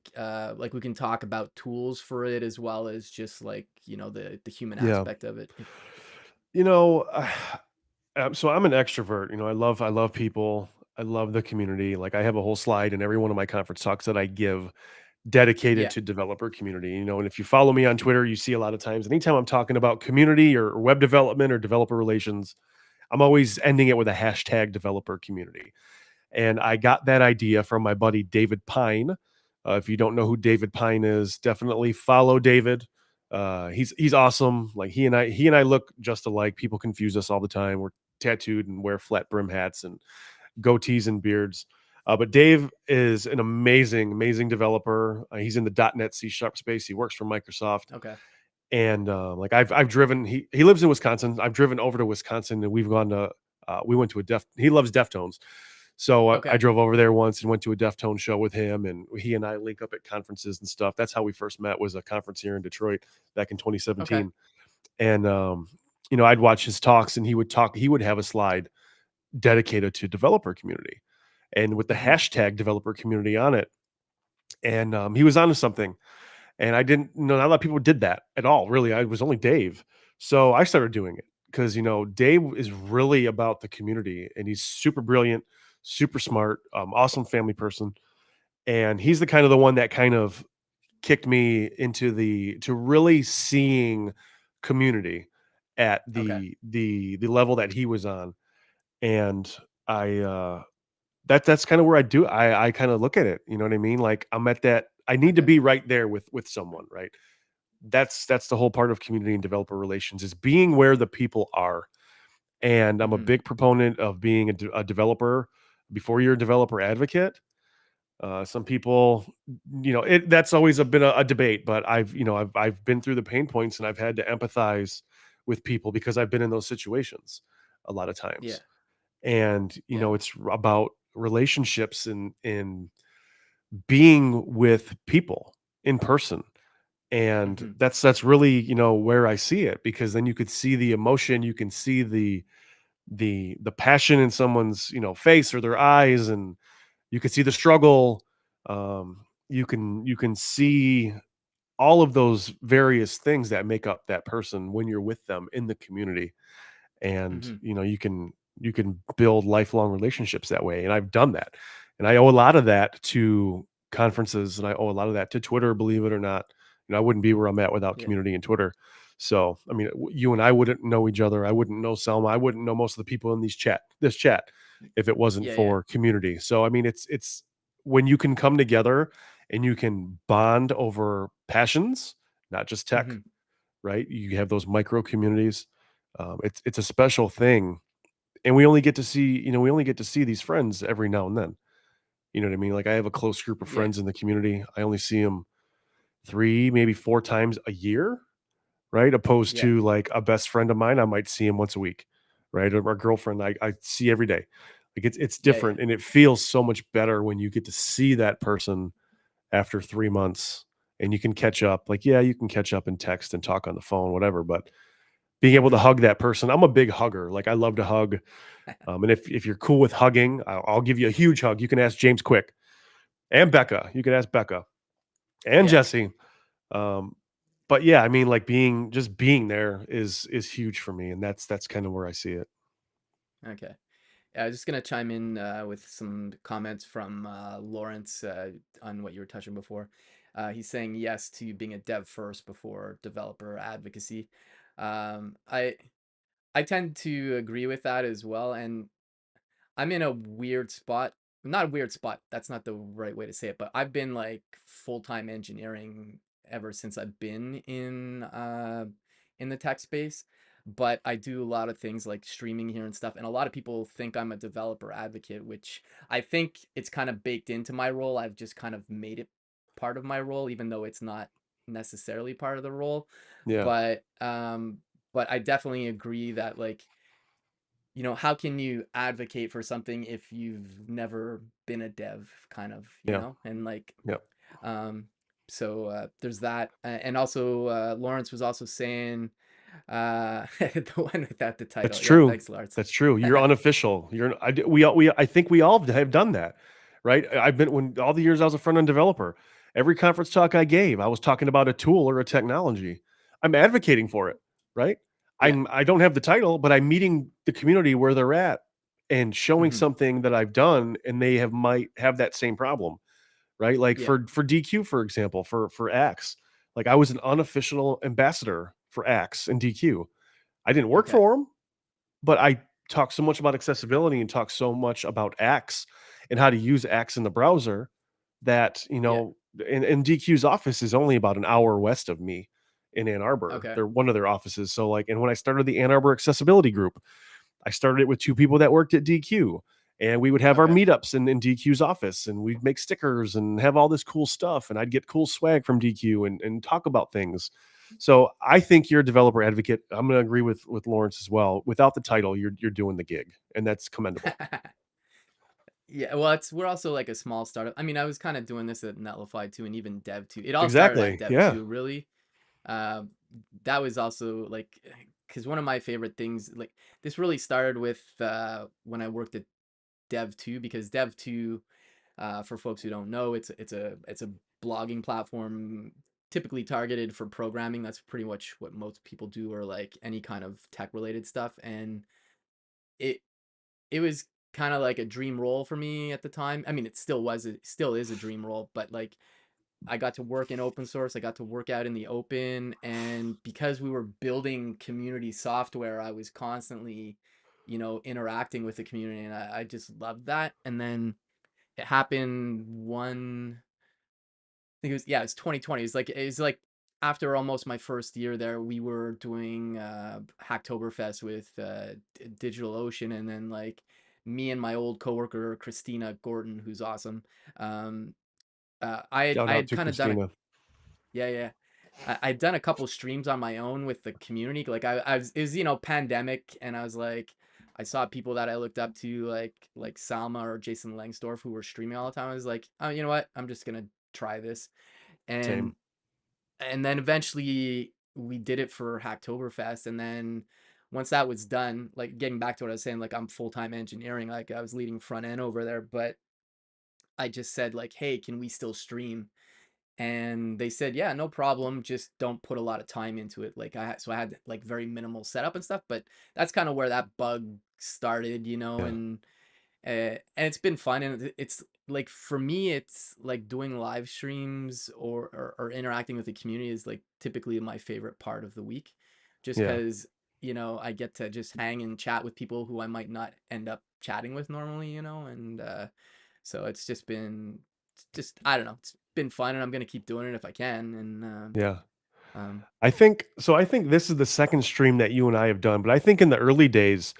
we can talk about tools for it as well as just like, the human Yeah. aspect of it. You know, so I'm an extrovert. I love people. I love the community. Like I have a whole slide in every one of my conference talks that I give dedicated Yeah. to developer community, and if you follow me on Twitter, you see a lot of times, anytime I'm talking about community or web development or developer relations, I'm always ending it with a hashtag developer community. And I got that idea from my buddy David Pine. If you don't know who David Pine is, definitely follow David. He's awesome. Like he and I look just alike. People confuse us all the time. We're tattooed and wear flat brim hats and goatees and beards. But Dave is an amazing, amazing developer. He's in the .NET C# space. He works for Microsoft, Okay. and like I've driven. He lives in Wisconsin. I've driven over to Wisconsin, and we've gone to. We went to a He loves Deftones, so I Okay. drove over there once and went to a Deftones show with him, and he and I link up at conferences and stuff. That's how we first met. Was a conference here in Detroit back in Okay. 2017, and I'd watch his talks, and he would talk. He would have a slide dedicated to developer community, and with the Mhm. hashtag developer community on it. And he was onto something. And I didn't know not a lot of people did that at all. Really, I was only Dave. So I started doing it because Dave is really about the community, and he's super brilliant, super smart, awesome family person. And he's the one that kind of kicked me into the to really seeing community at Okay. the level that he was on. And I that's kind of where I kind of look at it. You know what I mean? Like I'm at that. I need to Okay. be right there with someone, right? That's the whole part of community and developer relations is being where the people are. And I'm a Mhm. big proponent of being a developer before you're a developer advocate. Some people, that's always been a debate, but I've been through the pain points, and I've had to empathize with people because I've been in those situations a lot of Yeah. times. And Yeah. it's about relationships and being with people in person. And Mhm. that's really where I see it, because then you could see the emotion, you can see the passion in someone's face or their eyes, and you can see the struggle. You can see all of those various things that make up that person when you're with them in the community. And Mhm. you can build lifelong relationships that way, and I've done that. And I owe a lot of that to conferences, and I owe a lot of that to Twitter, believe it or not. I wouldn't be where I'm at without Yeah. community and Twitter. So I mean, you and I wouldn't know each other. I wouldn't know Selma. I wouldn't know most of the people in this chat if it wasn't Yeah, yeah. for community. So I mean, it's when you can come together and you can bond over passions, not just tech, Mhm. right? You have those micro communities. It's a special thing, and we only get to see these friends every now and then. You know what I mean? Like I have a close group of Yeah. friends in the community. I only see them 3, maybe 4 times a year, right? Opposed Yeah. to like a best friend of mine, I might see him once a week, right? Or a girlfriend I see every day. Like it's Yeah, yeah. different, and it feels so much better when you get to see that person after 3 months, and you can catch up. Like, yeah, you can catch up and text and talk on the phone, whatever, but being able to Mhm. hug that person. I'm a big hugger. Like I love to hug. And if you're cool with hugging, I'll give you a huge hug. You can ask James Quick and Becca. You can ask Becca and Yeah. Jesse. Um, but yeah, I mean, like being there is huge for me, and that's kind of where I see it. Okay. Yeah, I was just gonna chime in with some comments from Lawrence on what you were touching before. He's saying yes to being a dev first before developer advocacy. I tend to agree with that as well, and I'm in a weird spot. Not a weird spot. That's not the right way to say it, but I've been like full-time engineering ever since I've been in the tech space. But I do a lot of things like streaming here and stuff, and a lot of people think I'm a developer advocate, which I think it's kind of baked into my role. I've just kind of made it part of my role, even though it's not necessarily part of the role. Yeah, But I definitely agree that like how can you advocate for something if you've never been a dev kind of, yeah, and like, yeah. um, so there's that. And also, Lawrence was also saying, the one without the That's title. Yeah, true. thanks, Lawrence. That's true. You're unofficial. I think we all have done that, right? I've been when all the years I was a front end developer, every conference talk I gave, I was talking about a tool or a technology. I'm advocating for it, right? Yeah. I don't have the title, but I'm meeting the community where they're at, and showing Mhm. something that I've done, and they have might have that same problem, right? Like Yeah. for DQ, for example, for Axe, like I was an unofficial ambassador for Axe and DQ. I didn't work Okay. for them, but I talk so much about accessibility and talk so much about Axe and how to use Axe in the browser that, Yeah. and DQ's office is only about an hour west of me in Ann Arbor. Okay. They're one of their offices. So like, and when I started the Ann Arbor accessibility group, I started it with two people that worked at DQ. And we would have our Okay. meetups in DQ's office, and we'd make stickers and have all this cool stuff. And I'd get cool swag from DQ and talk about things. So I think you're a developer advocate. I'm going to agree with Lawrence as well. Without the title, you're doing the gig, and that's commendable. Yeah, well, we're also like a small startup. I mean, I was kind of doing this at Netlify too, and even Dev 2. It all started at Exactly. Dev Yeah. 2, really. Um, that was also like, because one of my favorite things, like this really started with when I worked at Dev 2, because Dev 2, for folks who don't know, it's a blogging platform typically targeted for programming. That's pretty much what most people do, or like any kind of tech related stuff. And it it was kind of like a dream role for me at the time. I mean, it still is a dream role, but like I got to work in open source. I got to work out in the open, and because we were building community software, I was constantly, interacting with the community, and I just loved that. And then it happened I think it was, yeah, it's 2020. It's like after almost my first year there, we were doing Hacktoberfest with DigitalOcean, and then like me and my old coworker Christina Gordon, who's awesome. Um, Shout I out had to kind of done a Christina. yeah, yeah. I'd done a couple streams on my own with the community. Like I was, it was, pandemic, and I was like, I saw people that I looked up to, like Salma or Jason Langsdorf, who were streaming all the time. I was like, oh, you know what? I'm just gonna try this. Same. And then eventually we did it for Hacktoberfest, and then once that was done, like getting back to what I was saying, like I'm full-time engineering, like I was leading front end over there, but I just said like, hey, can we still stream? And they said, yeah, no problem, just don't put a lot of time into it. Like I had like very minimal setup and stuff, but that's kind of where that bug started, Yeah. and it's been fun, and it's like, for me, it's like doing live streams, or interacting with the community is like typically my favorite part of the week, just Yeah. because I get to just hang and chat with people who I might not end up chatting with normally, and so it's just, I don't know, it's been fun, and I'm gonna keep doing it if I can. And Yeah. um I think this is the second stream that you and I have done, but I think in the early days,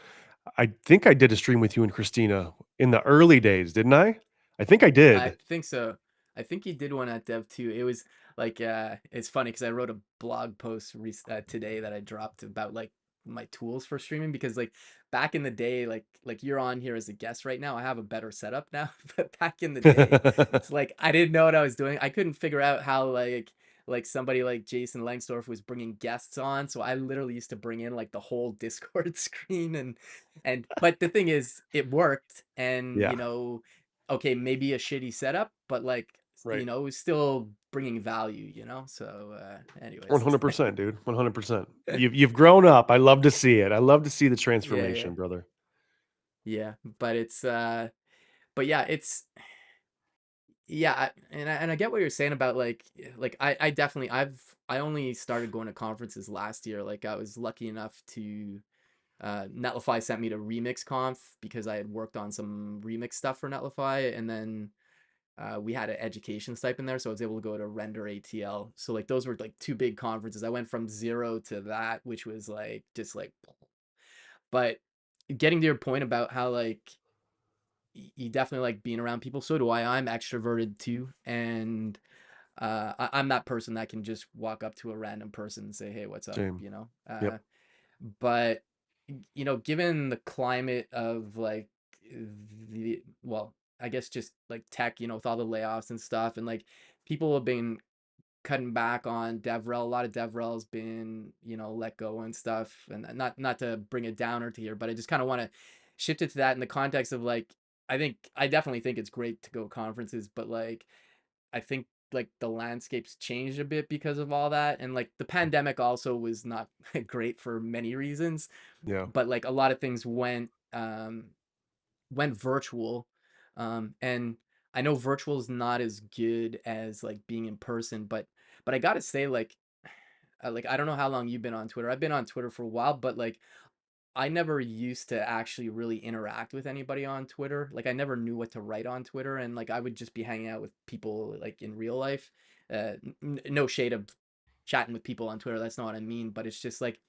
I think I did a stream with you and Christina in the early days, didn't I? I think I I did. think so. I think he did one at Dev too. It was like, it's funny because I wrote a blog post today that I dropped about like my tools for streaming, because like back in the day, like you're on here as a guest right now. I have a better setup now, but back in the day, it's like I didn't know what I was doing. I couldn't figure out how like somebody like Jason Langsdorf was bringing guests on, so I literally used to bring in like the whole Discord screen, and but the thing is, it worked, and Yeah. okay, maybe a shitty setup, but like, Right. it was still bringing value. So, anyways, 100%, dude. 100%. You've grown up. I love to see it. I love to see the yeah, yeah, transformation, brother. yeah. But yeah, yeah, and I get what you're saying about like I definitely I only started going to conferences last year. Like I was lucky enough to Netlify sent me to Remix Conf because I had worked on some remix stuff for Netlify, and then we had an education stipend there, so I was able to go to Render ATL. So like those were like two big conferences. I went from zero to that, which was like just like, but getting to your point about how like you definitely like being around people. So do I. I'm extroverted too, and I'm that person that can just walk up to a random person and say, "Hey, what's up?" Same. Yep. But given the climate of like well, I guess just like tech, with all the layoffs and stuff, and like people have been cutting back on DevRel. A lot of DevRel has been, let go and stuff. And not to bring a downer to here, but I just kind of want to shift it to that in the context of like, I definitely think it's great to go conferences, but like I think like the landscape's changed a bit because of all that. And like the pandemic also was not great for many reasons, Yeah. but like a lot of things went went virtual, and I know virtual is not as good as like being in person, but I gotta say like I don't know how long you've been on Twitter. I've been on Twitter for a while, but like I never used to actually really interact with anybody on Twitter. Like I never knew what to write on Twitter, and like I would just be hanging out with people like in real life. No shade of chatting with people on Twitter. That's not what I mean, but it's just like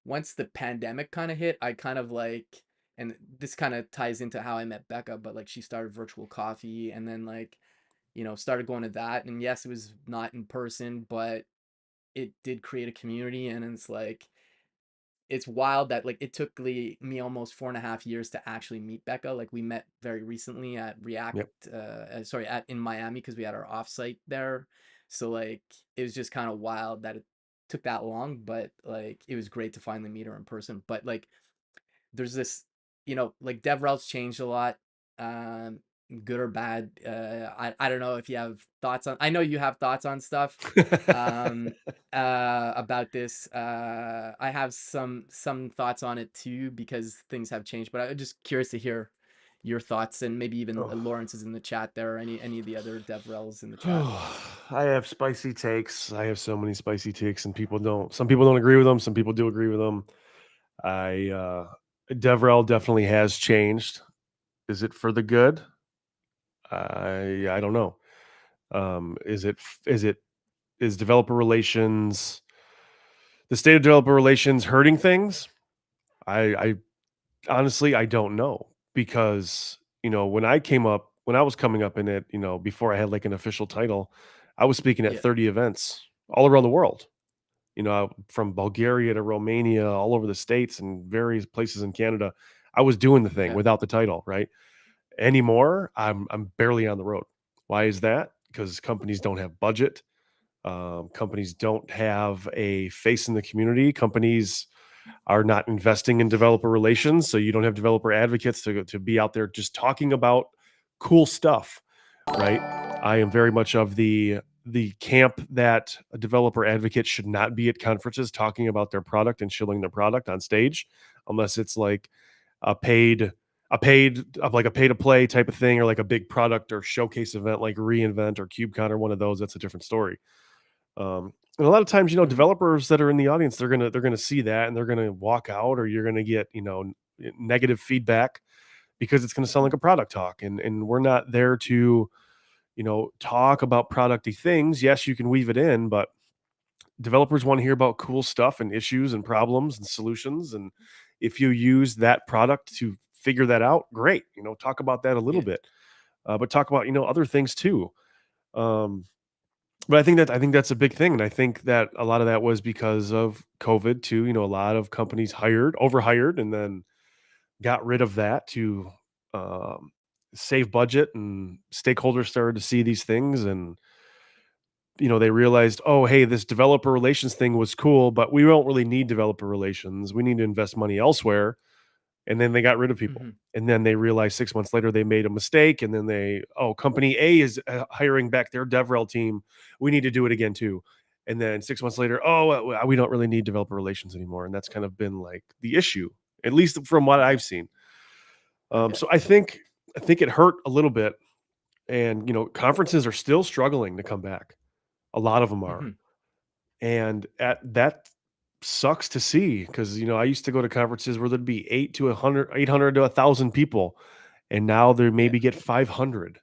once the pandemic kind of hit, I kind of like, and this kind of ties into how I met Becca, but like she started virtual coffee, and then like started going to that, and yes, it was not in person, but it did create a community, and it's like it's wild that like it took me almost 4.5 years to actually meet Becca. Like we met very recently at React, Yep. sorry, at in Miami because we had our offsite there. So like it was just kind of wild that it took that long, but like it was great to finally meet her in person. But like there's this, like DevRel's changed a lot, um, good or bad. I don't know if you have thoughts on. I know you have thoughts on stuff, um, about this. I have some thoughts on it too because things have changed. But I'm just curious to hear your thoughts, and maybe even Oh. Lawrence is in the chat there, or any of the other DevRels in the chat. I have spicy takes. I have so many spicy takes, and some people don't agree with them. Some people do agree with them. DevRel definitely has changed. Is it for the good? I don't know. Is developer relations, the state of developer relations hurting things? I honestly, I don't know because, when I was coming up in it, before I had like an official title, I was speaking at Yeah, 30 events all around the world, from Bulgaria to Romania, all over the States and various places in Canada. I was doing the thing yeah, without the title, right? Anymore, I'm barely on the road. Why is that? Because companies don't have budget. Companies don't have a face in the community. Companies are not investing in developer relations, so you don't have developer advocates to be out there just talking about cool stuff, right? I am very much of the camp that a developer advocate should not be at conferences talking about their product and shilling their product on stage, unless it's like a paid like a pay to play type of thing, or like a big product or showcase event like reInvent or KubeCon or one of those. That's a different story. And a lot of times, hmm, developers that are in the audience, they're gonna see that and they're gonna walk out, or you're gonna get negative feedback because it's gonna sound like a product talk, and we're not there to talk about producty things. Yes, you can weave it in, but developers want to hear about cool stuff and issues and problems and solutions. And if you use that product to figure that out, great. Talk about that a little yeah, bit, but talk about other things too. Um, but I think that's a big thing, and I think that a lot of that was because of COVID too. A lot of companies overhired, and then got rid of that to um, save budget, and stakeholders started to see these things, and they realized, oh, hey, this developer relations thing was cool, but we don't really need developer relations. We need to invest money elsewhere, and then they got rid of people. hmm, And then they realized 6 months later they made a mistake, and then company A is hiring back their DevRel team. We need to do it again too. And then 6 months later, we don't really need developer relations anymore, and that's kind of been like the issue, at least from what okay, I've seen. okay, So I think it hurt a little bit, and conferences are still struggling to come back. A lot of them are, hmm, and at that sucks to see because I used to go to conferences where there'd be 800 to 1,000 people, and now they yeah, maybe get 500.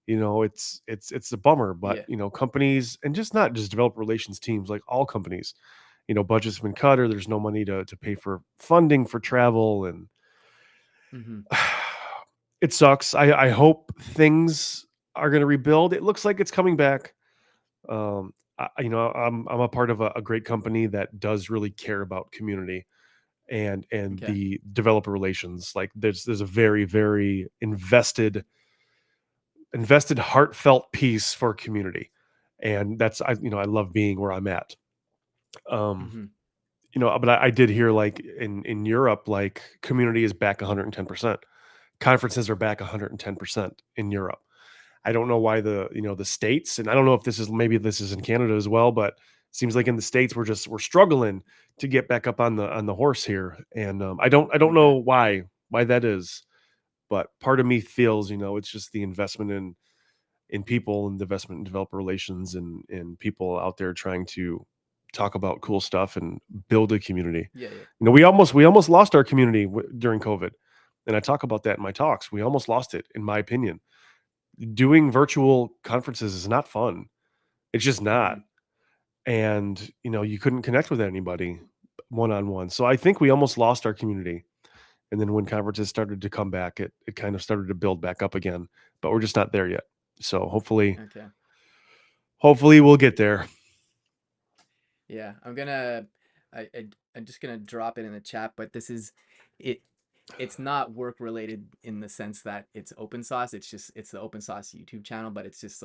It's a bummer, but yeah, companies, and just not just developer relations teams, like all companies, budget's been cut, or there's no money to pay for funding for travel, and hmm, it sucks. I hope things are going to rebuild. It looks like it's coming back. I'm a part of a great company that does really care about community and okay, the developer relations. Like there's a very, very invested heartfelt piece for community, and I love being where I'm at. um hmm, but I did hear, like, in Europe, like, community is back 110%. Conferences are back 110% in Europe. I don't know why the states, and I don't know if this is in Canada as well, but it seems like in the states we're struggling to get back up on the horse here, and I don't know okay, why that is, but part of me feels, it's just the investment in people and the investment in developer relations and people out there trying to talk about cool stuff and build a community. Yeah, yeah. We almost lost our community during COVID, and I talk about that in my talks. We almost lost it, in my opinion. Doing virtual conferences is not fun. It's just not. Mhm. And you couldn't connect with anybody one on one. So I think we almost lost our community. And then when conferences started to come back, it kind of started to build back up again. But we're just not there yet. So Okay. hopefully we'll get there. Yeah, I'm just gonna drop it in the chat, but this is it. It's not work related in the sense that it's open source. It's the open source YouTube channel, but it's just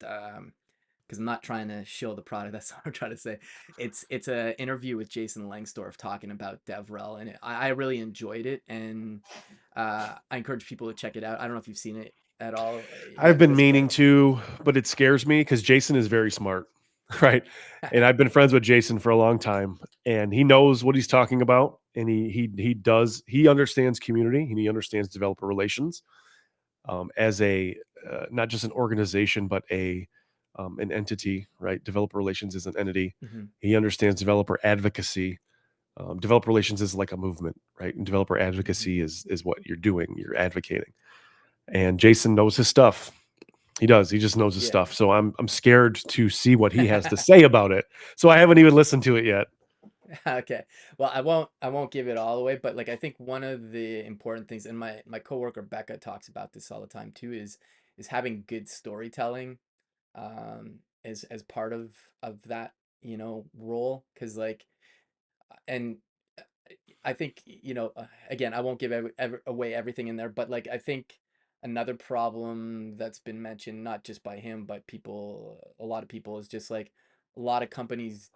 because I'm not trying to show the product. That's what I'm trying to say. It's a interview with Jason Langsdorf talking about DevRel, and I really enjoyed it, and I encourage people to check it out. I don't know if you've seen it at all I've yet at been this meaning point. to, but it scares me because Jason is very smart, right? And I've been friends with Jason for a long time, and he knows what he's talking about, and he understands community and he understands developer relations as a not just an organization but a an entity, right? Developer relations is an entity. Hmm. He understands developer advocacy. Developer relations is like a movement, right? And developer Hmm. advocacy is what you're doing. You're advocating. And Jason knows his stuff. He does. He just knows his Yeah. stuff. So I'm scared to see what he has to say about it. So I haven't even listened to it yet. Okay. Well, I won't give it all away, but like I think one of the important things, and my coworker Becca talks about this all the time too, is having good storytelling as part of that, role. Because like, and I think, again, I won't give away everything in there, but like I think another problem that's been mentioned, not just by him, but a lot of people, is just like a lot of companies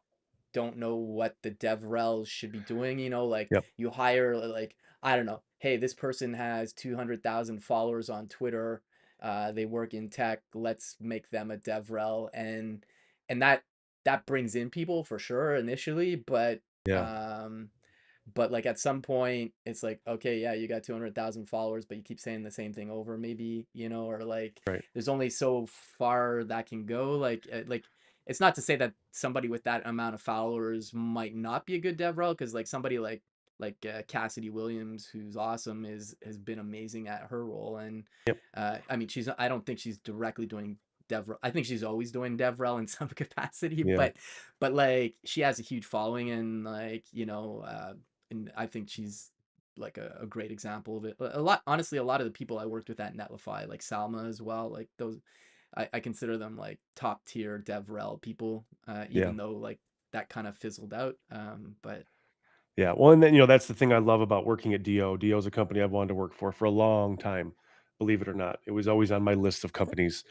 don't know what the DevRel should be doing. Like Yep. you hire, like, I don't know, hey, this person has 200,000 followers on Twitter. They work in tech. Let's make them a DevRel, and that brings in people for sure initially, Yeah. um, but like at some point it's like, okay, yeah, you got 200,000 followers, but you keep saying the same thing over, maybe, or like Right. there's only so far that can go. Like it's not to say that somebody with that amount of followers might not be a good DevRel, because like somebody like Cassidy Williams, who's awesome, has been amazing at her role. And Yep. I mean, I don't think she's directly doing DevRel. I think she's always doing DevRel in some capacity, Yeah. but like she has a huge following, and like, and I think she's like a great example of it. A lot, honestly, a lot of the people I worked with at Netlify, like Salma as well, like those, I consider them like top tier DevRel people, Yeah. even though like that kind of fizzled out. But Yeah. Well, and then that's the thing I love about working at Do. Do is a company I've wanted to work for a long time. Believe it or not, it was always on my list of companies,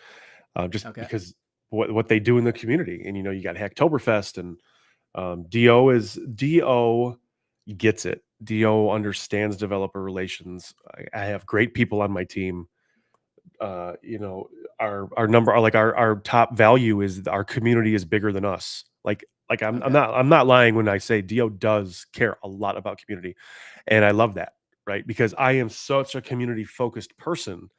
just okay, because what they do in the community. And you got Hacktoberfest, and Do gets it. Do understands developer relations. I have great people on my team. Our number, our top value is our community is bigger than us. Like okay, I'm not lying when I say Do does care a lot about community, and I love that, right? Because I am such a community focused person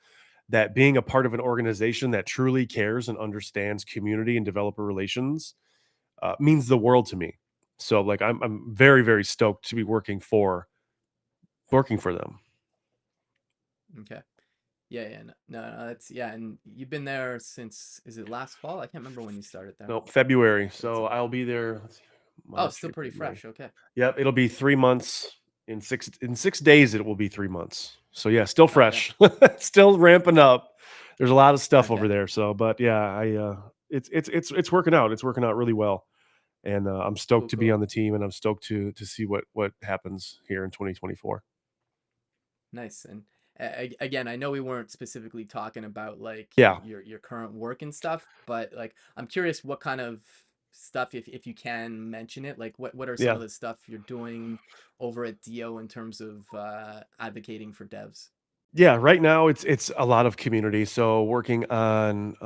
that being a part of an organization that truly cares and understands community and developer relations means the world to me. So like I'm very very stoked to be working for them. okay. Yeah, yeah, no, no, no, that's, yeah, and you've been there since, is it last fall? I can't remember when you started there. No, February. But it's So I'll be there. Let's see, oh, March, still April, pretty May. fresh. Okay, Yep, it'll be 3 months. In 6 days. It will be 3 months. So yeah, still okay, fresh, still ramping up. There's a lot of stuff over okay. there. So, but yeah, it's working out. It's working out really well, and I'm stoked Cool, to be cool. on the team, and I'm stoked to see what happens here in 2024. Nice. And again, I know we weren't specifically talking about like Yeah, your current work and stuff, but like I'm curious what kind of stuff, if you can mention it, like what are some yeah. of the stuff you're doing over at Dio in terms of advocating for devs? Yeah, right now it's a lot of community. So working on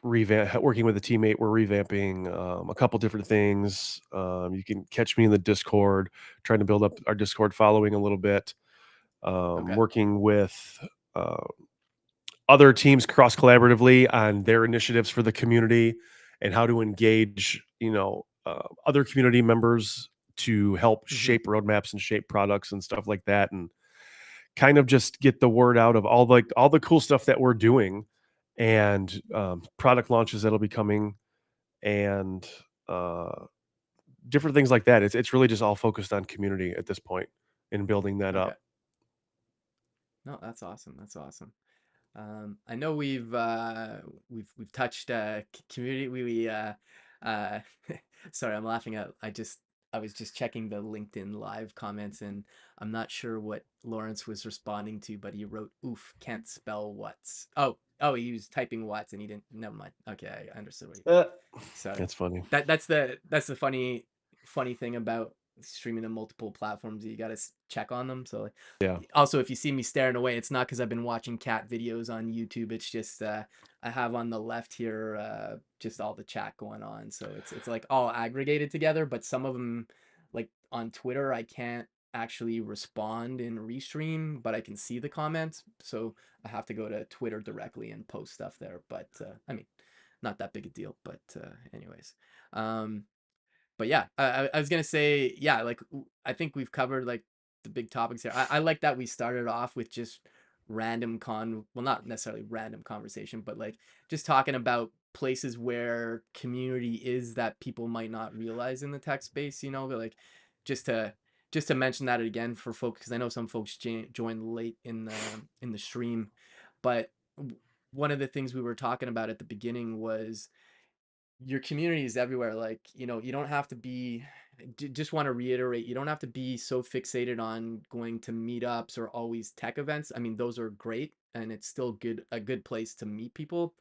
working with a teammate, we're revamping a couple different things. You can catch me in the Discord, trying to build up our Discord following a little bit. Okay. working with uh, other teams cross collaboratively on their initiatives for the community and how to engage, other community members to help Mhm. shape roadmaps and shape products and stuff like that, and kind of just get the word out of all the cool stuff that we're doing, and product launches that'll be coming, and uh, different things like that. It's really just all focused on community at this point and building that Okay. up. No, that's awesome. That's awesome. I know we've touched community. Uh, sorry, I'm laughing at. I was just checking the LinkedIn live comments, and I'm not sure what Lawrence was responding to, but he wrote, "Oof, can't spell what's." Oh, he was typing what's, and he didn't. Never mind. Okay, I understood what he. Uh, Sorry. that's funny. That's the funny thing about streaming to multiple platforms. You got to check on them. So Yeah. also, if you see me staring away, it's not because I've been watching cat videos on YouTube. It's just I have on the left here just all the chat going on. So it's like all aggregated together. But some of them, like on Twitter, I can't actually respond in restream, but I can see the comments. So I have to go to Twitter directly and post stuff there. But I mean, not that big a deal. But anyways. Um, but yeah, I was gonna say, yeah, like I think we've covered like the big topics here. I like that we started off with just well, not necessarily random conversation, but like just talking about places where community is that people might not realize in the tech space, but like just to just to mention that again for folks, because I know some folks joined late in the stream, but one of the things we were talking about at the beginning was your community is everywhere. Like, you don't have to be, just want to reiterate, you don't have to be so fixated on going to meetups or always tech events. I mean, those are great and it's still a good place to meet people.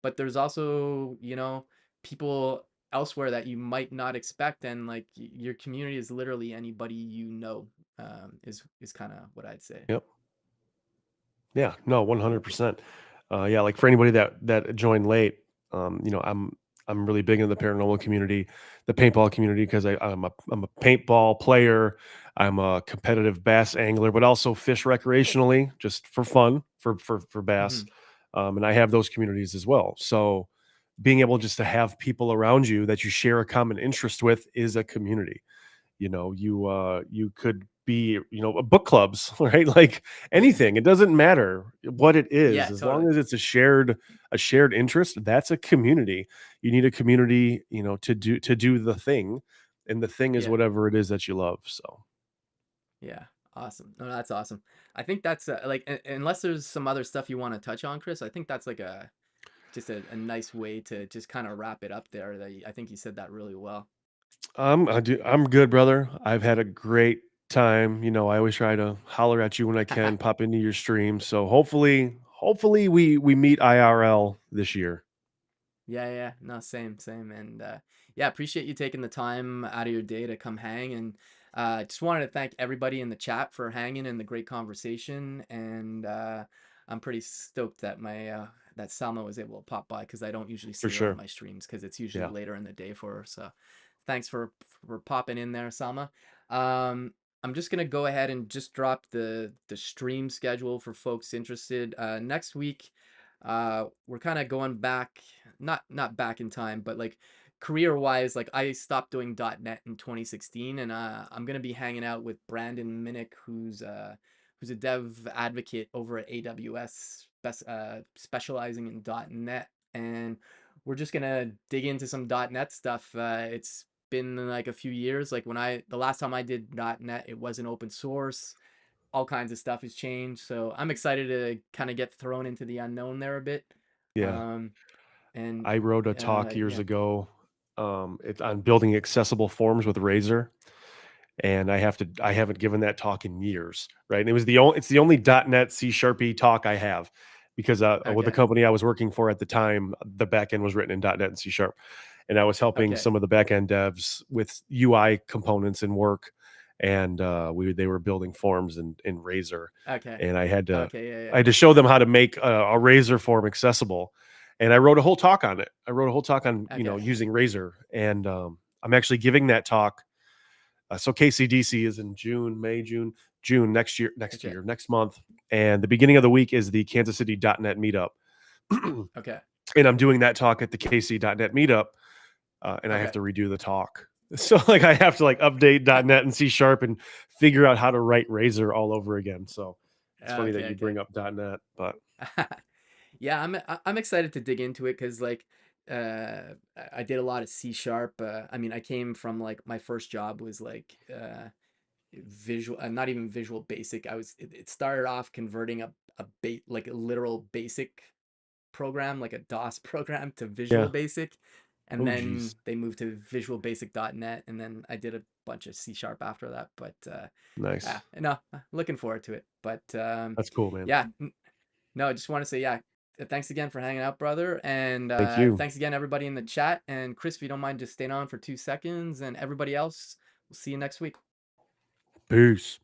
But there's also, people elsewhere that you might not expect. And like your community is literally anybody, is kind of what I'd say. Yep. Yeah, no, 100%. Yeah, like for anybody that joined late, I'm really big in the paranormal community, the paintball community, because I'm a paintball player. I'm a competitive bass angler, but also fish recreationally, just for fun, for bass. Hmm. And I have those communities as well. So being able just to have people around you that you share a common interest with is a community. You could be, book clubs, right? Like anything, it doesn't matter what it is, Yeah, as long totally. as it's a shared interest, that's a community. You need a community, to do the thing, and the thing is Yeah. whatever it is that you love. So Yeah, awesome. No, that's awesome. I think that's like unless there's some other stuff you want to touch on, Chris. I think that's like a nice way to just kind of wrap it up there. I think you said that really well. I'm good, brother. I've had a great time. I always try to holler at you when I can, pop into your stream. So hopefully we meet IRL this year. Yeah, yeah, no, same, and yeah, appreciate you taking the time out of your day to come hang, and just wanted to thank everybody in the chat for hanging and the great conversation, and I'm pretty stoked that my that Salma was able to pop by because I don't usually For see her on sure. my streams because it's usually Yeah, later in the day for her. So thanks for popping in there, Salma. Um, I'm just gonna go ahead and just drop the stream schedule for folks interested. Next week, we're kind of going back, not back in time, but like career wise, like I stopped doing .NET in 2016, and I'm gonna be hanging out with Brandon Minnick, who's a dev advocate over at AWS, specializing in .NET, and we're just gonna dig into some .NET stuff. It's been like a few years. Like the last time I did .NET, it wasn't open source. All kinds of stuff has changed, so I'm excited to kind of get thrown into the unknown there a bit. yeah. Um, and I wrote a talk years yeah, ago. It's on building accessible forms with Razor, and I haven't given that talk in years, right? And it's the only .NET C Sharpie talk I have, because with the okay, company I was working for at the time, the backend was written in .NET and C Sharp, and I was helping okay, some of the backend devs with UI components and work, and they were building forms in Razor, okay, and I had to okay, yeah, I yeah, had to show them how to make a Razor form accessible, and I wrote a whole talk on it. I wrote a whole talk on okay, using Razor, and I'm actually giving that talk So KCDC is in June, May, June Okay. next month. And the beginning of the week is the Kansas City .NET meetup. Okay. And I'm doing that talk at the KC.NET meetup, and I have Okay. to redo the talk. So like I have to like update .NET and C Sharp and figure out how to write Razor all over again. So it's funny that Okay. you Okay. bring up .NET, but Yeah, I'm excited to dig into it because like I did a lot of C sharp. I mean, I came from like my first job was like visual, not even Visual Basic. It started off converting like a literal basic program, like a DOS program, to Visual yeah. Basic, and Oh geez. then they moved to Visual Basic.net, and then I did a bunch of C sharp after that. But Nice. no, looking forward to it. But That's cool, man. yeah, no, I just want to say, yeah, thanks again for hanging out, brother. And Thank you. thanks again, everybody in the chat. And Chris, if you don't mind just staying on for 2 seconds, and everybody else, we'll see you next week. Peace.